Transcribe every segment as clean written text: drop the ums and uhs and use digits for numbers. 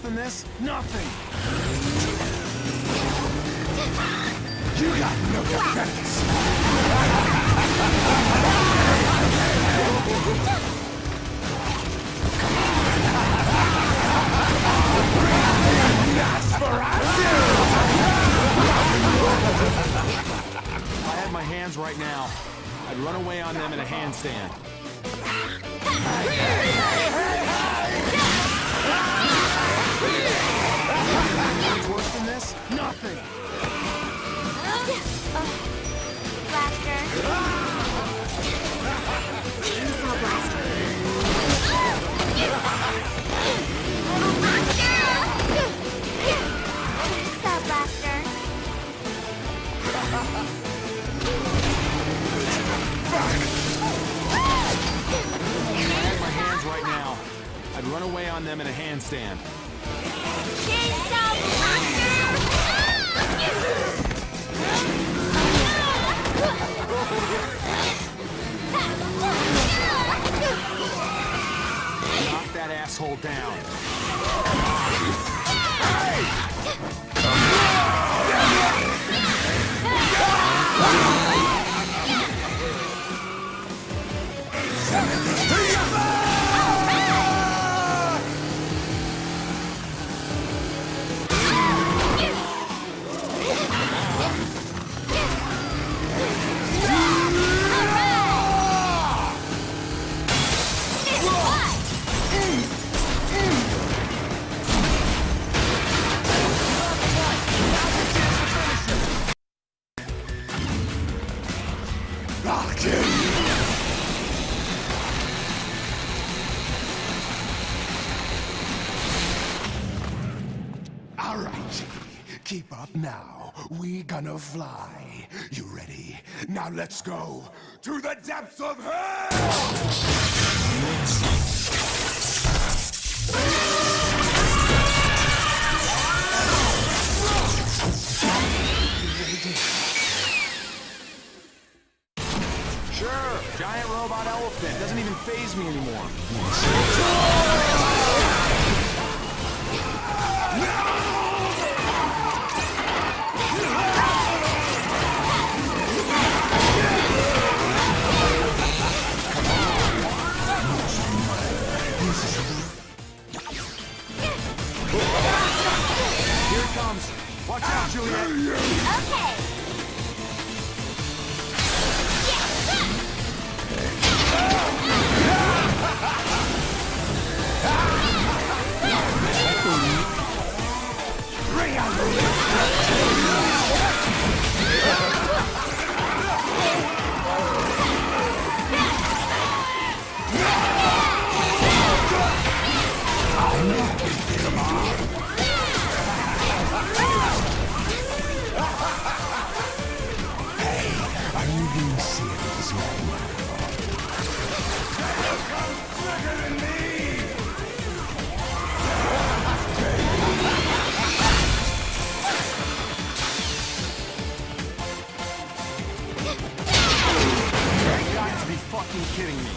than this? Nothing! You got no defense! If I had my hands right now, I'd run away on them in a handstand. What's worse than this? Nothing! Blaster. Chainsaw blaster. Chainsaw blaster. If I had my hands right now, I'd run away on them in a handstand. Chainsaw Knock that asshole down. I'll kill you! All right, Chicky. Keep up now. We gonna fly. You ready? Now let's go to the depths of hell! Sure, giant robot elephant. Doesn't even faze me anymore. Here it comes. Watch out, Juliet. Okay. Bring out the Are you being serious right now? Bigger than me! You've got to be fucking kidding me.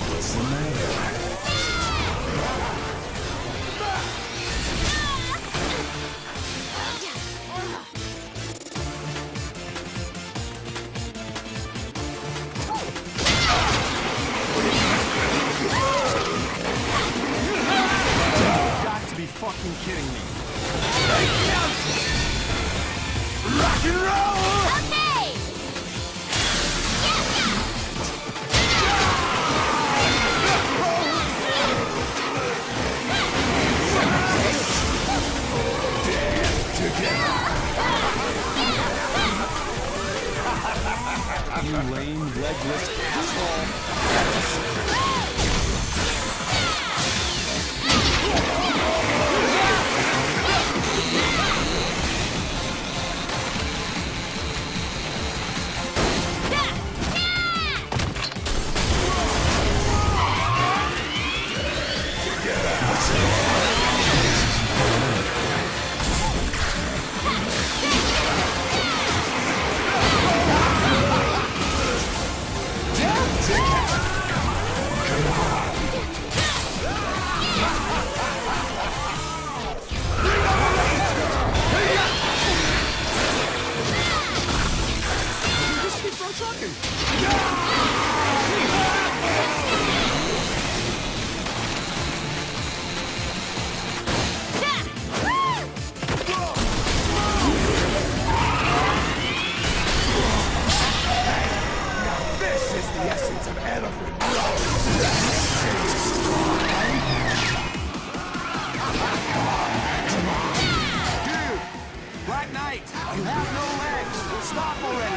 What's the matter? You've got to be fucking kidding me. Rock and roll! Okay. You lame, legless asshole. Stop already!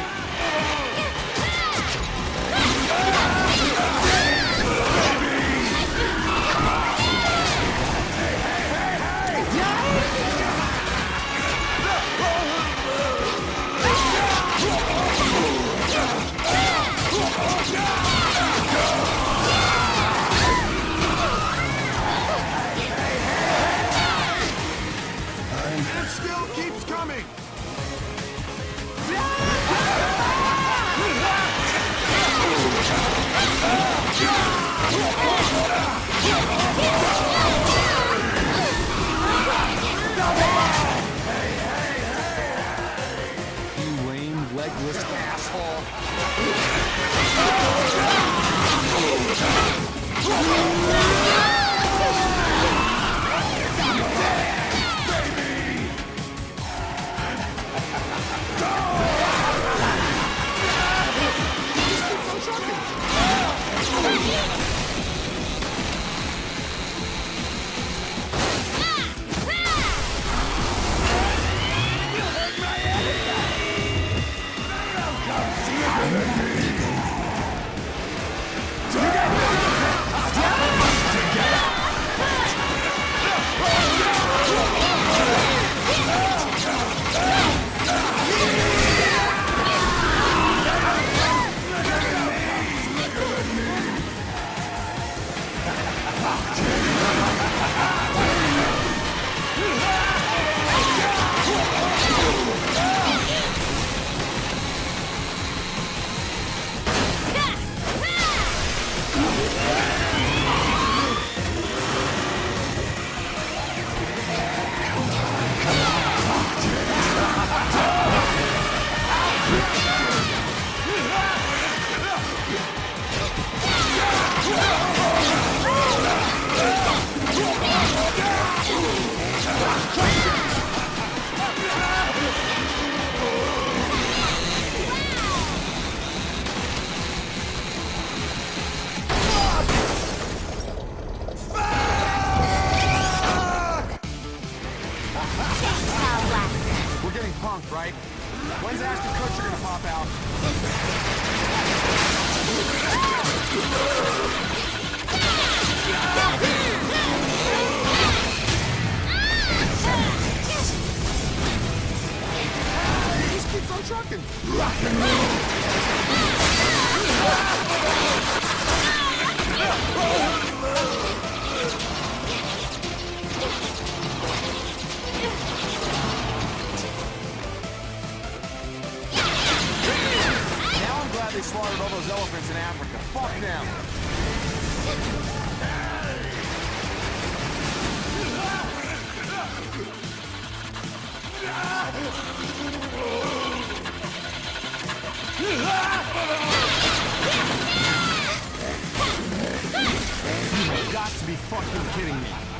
It still keeps coming! You lame, legless asshole! Chainsaw Blaster. We're getting punked, right? When's Ashton Kutcher gonna pop out? He just keeps on trucking. Now I'm glad they slaughtered all those elephants in Africa. Fuck them. You've got to be fucking kidding me.